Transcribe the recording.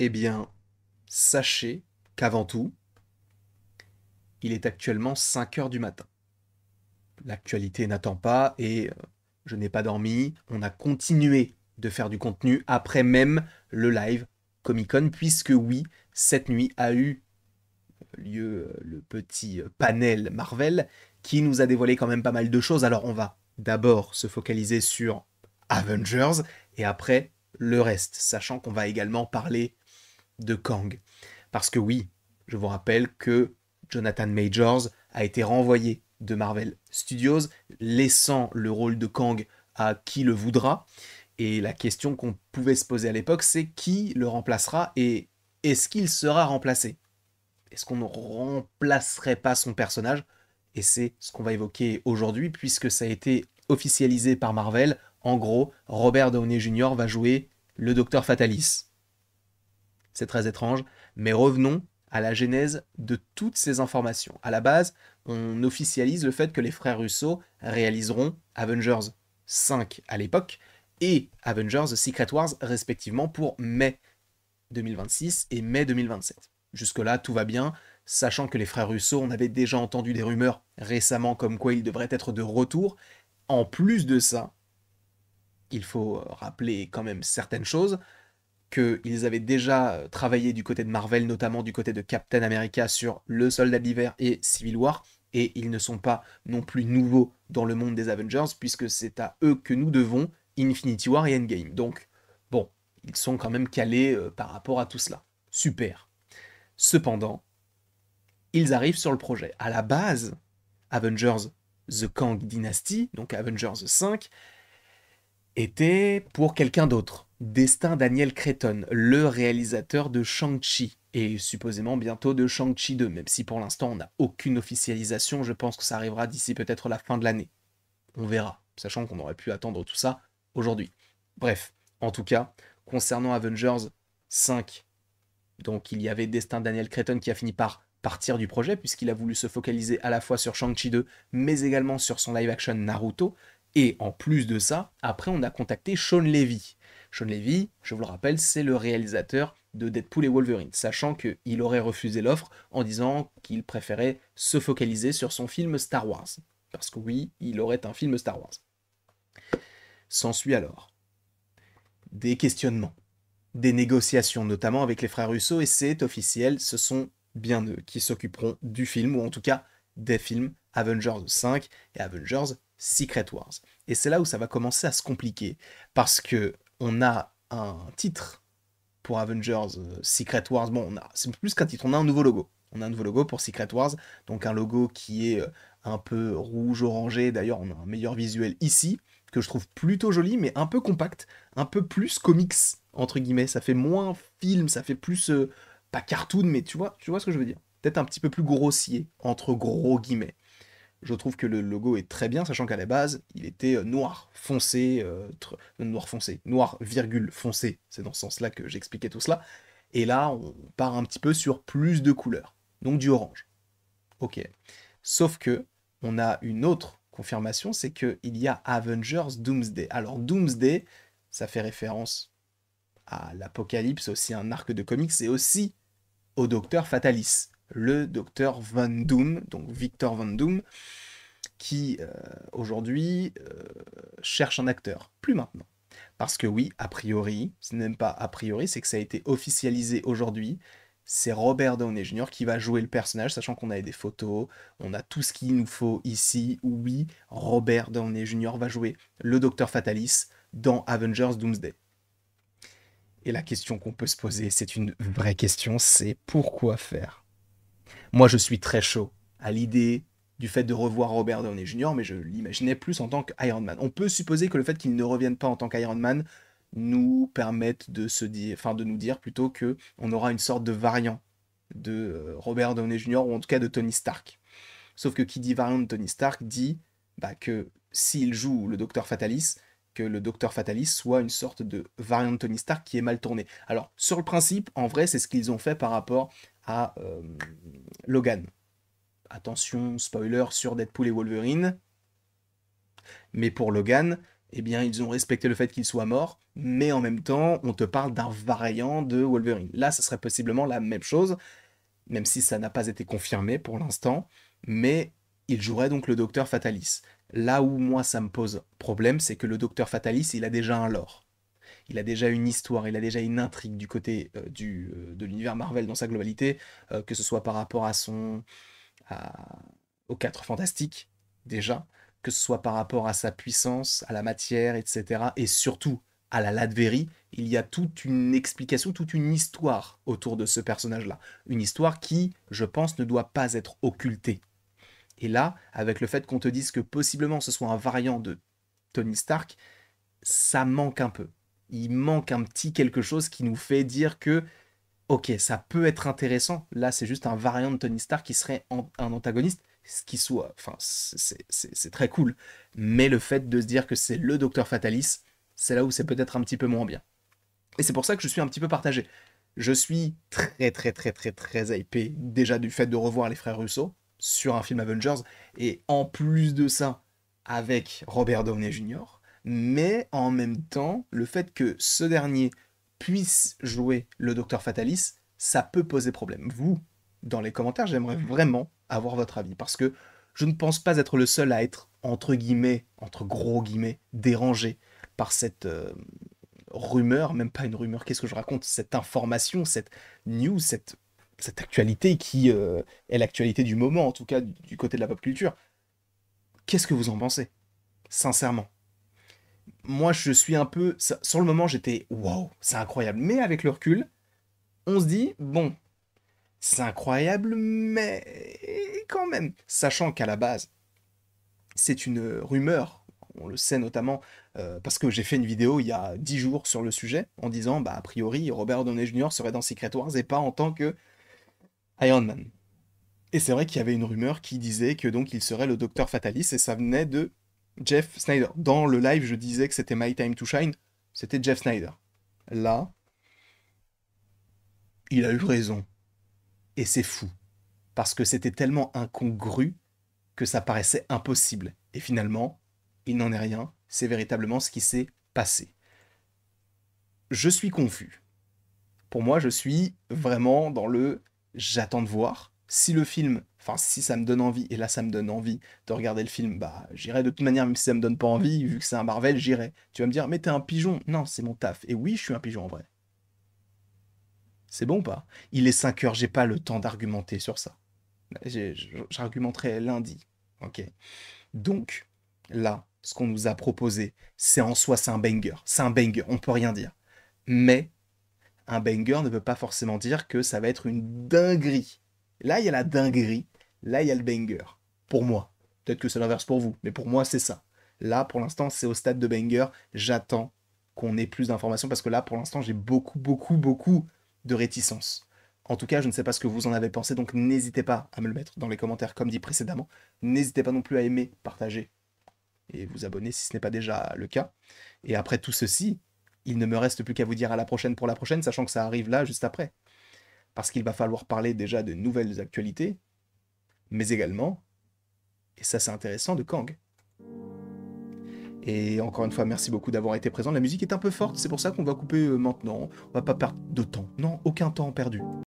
Eh bien, sachez qu'avant tout, il est actuellement 5 heures du matin. L'actualité n'attend pas et je n'ai pas dormi. On a continué de faire du contenu après même le live Comic-Con, puisque oui, cette nuit a eu lieu le petit panel Marvel qui nous a dévoilé quand même pas mal de choses. Alors on va d'abord se focaliser sur Avengers et après le reste, sachant qu'on va également parler de Kang. Parce que oui, je vous rappelle que Jonathan Majors a été renvoyé de Marvel Studios, laissant le rôle de Kang à qui le voudra. Et la question qu'on pouvait se poser à l'époque, c'est qui le remplacera et est-ce qu'il sera remplacé? Est-ce qu'on ne remplacerait pas son personnage? Et c'est ce qu'on va évoquer aujourd'hui, puisque ça a été officialisé par Marvel. En gros, Robert Downey Jr. va jouer le Docteur Fatalis. C'est très étrange, mais revenons à la genèse de toutes ces informations. À la base, on officialise le fait que les frères Russo réaliseront Avengers 5 à l'époque et Avengers Secret Wars respectivement pour mai 2026 et mai 2027. Jusque-là, tout va bien, sachant que les frères Russo, on avait déjà entendu des rumeurs récemment comme quoi ils devraient être de retour. En plus de ça, il faut rappeler quand même certaines choses, qu'ils avaient déjà travaillé du côté de Marvel, notamment du côté de Captain America sur Le Soldat d'hiver et Civil War, et ils ne sont pas non plus nouveaux dans le monde des Avengers, puisque c'est à eux que nous devons Infinity War et Endgame. Donc, bon, ils sont quand même calés par rapport à tout cela. Super. Cependant, ils arrivent sur le projet. À la base, Avengers The Kang Dynasty, donc Avengers 5, était pour quelqu'un d'autre. Destin Daniel Cretton, le réalisateur de Shang-Chi, et supposément bientôt de Shang-Chi 2, même si pour l'instant on n'a aucune officialisation, je pense que ça arrivera d'ici peut-être la fin de l'année. On verra, sachant qu'on aurait pu attendre tout ça aujourd'hui. Bref, en tout cas, concernant Avengers 5, donc il y avait Destin Daniel Cretton qui a fini par partir du projet, puisqu'il a voulu se focaliser à la fois sur Shang-Chi 2, mais également sur son live-action Naruto, et en plus de ça, après on a contacté Sean Levy. Sean Levy, je vous le rappelle, c'est le réalisateur de Deadpool et Wolverine, sachant qu'il aurait refusé l'offre en disant qu'il préférait se focaliser sur son film Star Wars. Parce que oui, il aurait un film Star Wars. S'ensuit alors des questionnements, des négociations, notamment avec les frères Russo, et c'est officiel, ce sont bien eux qui s'occuperont du film, ou en tout cas des films Avengers 5 et Avengers Secret Wars. Et c'est là où ça va commencer à se compliquer, parce que on a un titre pour Avengers Secret Wars, bon, c'est plus qu'un titre, on a un nouveau logo. On a un nouveau logo pour Secret Wars, donc un logo qui est un peu rouge-orangé, d'ailleurs on a un meilleur visuel ici, que je trouve plutôt joli, mais un peu compact, un peu plus comics, entre guillemets, ça fait moins film, ça fait plus, pas cartoon, mais tu vois ce que je veux dire. Peut-être un petit peu plus grossier, entre gros guillemets. Je trouve que le logo est très bien, sachant qu'à la base, il était noir foncé, noir foncé, noir virgule foncé, c'est dans ce sens-là que j'expliquais tout cela. Et là, on part un petit peu sur plus de couleurs, donc du orange. Ok. Sauf que, on a une autre confirmation, c'est qu'il y a Avengers Doomsday. Alors Doomsday, ça fait référence à l'Apocalypse, aussi un arc de comics, et aussi au Docteur Fatalis, le Docteur Van Doom, donc Victor Van Doom, qui aujourd'hui cherche un acteur. Plus maintenant. Parce que oui, a priori, ce n'est même pas a priori, c'est que ça a été officialisé aujourd'hui. C'est Robert Downey Jr. qui va jouer le personnage, sachant qu'on a des photos, on a tout ce qu'il nous faut ici. Oui, Robert Downey Jr. va jouer le Docteur Fatalis dans Avengers Doomsday. Et la question qu'on peut se poser, c'est une vraie question, c'est pourquoi faire? Moi, je suis très chaud à l'idée du fait de revoir Robert Downey Jr., mais je l'imaginais plus en tant qu'Iron Man. On peut supposer que le fait qu'il ne revienne pas en tant qu'Iron Man nous permette de se dire, enfin de nous dire plutôt que on aura une sorte de variant de Robert Downey Jr. ou en tout cas de Tony Stark. Sauf que qui dit variant de Tony Stark dit que s'il joue le Docteur Fatalis, que le Docteur Fatalis soit une sorte de variant de Tony Stark qui est mal tourné. Alors, sur le principe, en vrai, c'est ce qu'ils ont fait par rapport à Logan. Attention, spoiler sur Deadpool et Wolverine. Mais pour Logan, eh bien, ils ont respecté le fait qu'il soit mort, mais en même temps, on te parle d'un variant de Wolverine. Là, ça serait possiblement la même chose, même si ça n'a pas été confirmé pour l'instant, mais il jouerait donc le Docteur Fatalis. Là où moi ça me pose problème, c'est que le Docteur Fatalis, il a déjà un lore. Il a déjà une histoire, il a déjà une intrigue du côté de l'univers Marvel dans sa globalité, que ce soit par rapport à- aux quatre fantastiques, déjà, que ce soit par rapport à sa puissance, à la matière, etc. Et surtout à la Latverie, il y a toute une explication, toute une histoire autour de ce personnage-là. Une histoire qui, je pense, ne doit pas être occultée. Et là, avec le fait qu'on te dise que possiblement ce soit un variant de Tony Stark, ça manque un peu. Il manque un petit quelque chose qui nous fait dire que, ok, ça peut être intéressant. Là, c'est juste un variant de Tony Stark qui serait un antagoniste, ce qui soit, enfin, c'est très cool. Mais le fait de se dire que c'est le Docteur Fatalis, c'est là où c'est peut-être un petit peu moins bien. Et c'est pour ça que je suis un petit peu partagé. Je suis très très très très très hypé déjà du fait de revoir les frères Russo sur un film Avengers, et en plus de ça, avec Robert Downey Jr., mais en même temps, le fait que ce dernier puisse jouer le Docteur Fatalis, ça peut poser problème. Vous, dans les commentaires, j'aimerais vraiment avoir votre avis, parce que je ne pense pas être le seul à être, entre guillemets, entre gros guillemets, dérangé par cette rumeur, même pas une rumeur, qu'est-ce que je raconte, cette information, cette news, cette actualité qui est l'actualité du moment, en tout cas du côté de la pop culture. Qu'est-ce que vous en pensez, sincèrement? Moi, je suis un peu... Sur le moment, j'étais, wow, c'est incroyable. Mais avec le recul, on se dit, bon, c'est incroyable, mais quand même. Sachant qu'à la base, c'est une rumeur, on le sait notamment parce que j'ai fait une vidéo il y a 10 jours sur le sujet, en disant, bah, a priori, Robert Downey Jr. serait dans Secret Wars et pas en tant que Iron Man. Et c'est vrai qu'il y avait une rumeur qui disait que donc il serait le Docteur Fatalis, et ça venait de Jeff Snyder. Dans le live, je disais que c'était My Time to Shine, c'était Jeff Snyder. Là, il a eu raison. Et c'est fou. Parce que c'était tellement incongru que ça paraissait impossible. Et finalement, il n'en est rien. C'est véritablement ce qui s'est passé. Je suis confus. Pour moi, je suis vraiment dans le j'attends de voir. Si le film, enfin si ça me donne envie, et là ça me donne envie de regarder le film, bah j'irai de toute manière, même si ça me donne pas envie, vu que c'est un Marvel, j'irai. Tu vas me dire, mais t'es un pigeon. Non, c'est mon taf. Et oui, je suis un pigeon en vrai. C'est bon ou pas? Il est 5 heures, j'ai pas le temps d'argumenter sur ça. J'argumenterai lundi. Ok. Donc, là, ce qu'on nous a proposé, c'est en soi, c'est un banger. C'est un banger, on peut rien dire. Mais un banger ne veut pas forcément dire que ça va être une dinguerie. Là, il y a la dinguerie, là, il y a le banger. Pour moi. Peut-être que c'est l'inverse pour vous, mais pour moi, c'est ça. Là, pour l'instant, c'est au stade de banger. J'attends qu'on ait plus d'informations parce que là, pour l'instant, j'ai beaucoup, beaucoup, beaucoup de réticence. En tout cas, je ne sais pas ce que vous en avez pensé, donc n'hésitez pas à me le mettre dans les commentaires, comme dit précédemment. N'hésitez pas non plus à aimer, partager et vous abonner si ce n'est pas déjà le cas. Et après tout ceci, il ne me reste plus qu'à vous dire à la prochaine pour la prochaine, sachant que ça arrive là juste après. Parce qu'il va falloir parler déjà de nouvelles actualités, mais également, et ça c'est intéressant, de Kang. Et encore une fois, merci beaucoup d'avoir été présent. La musique est un peu forte, c'est pour ça qu'on va couper maintenant. On va pas perdre de temps. Non, aucun temps perdu.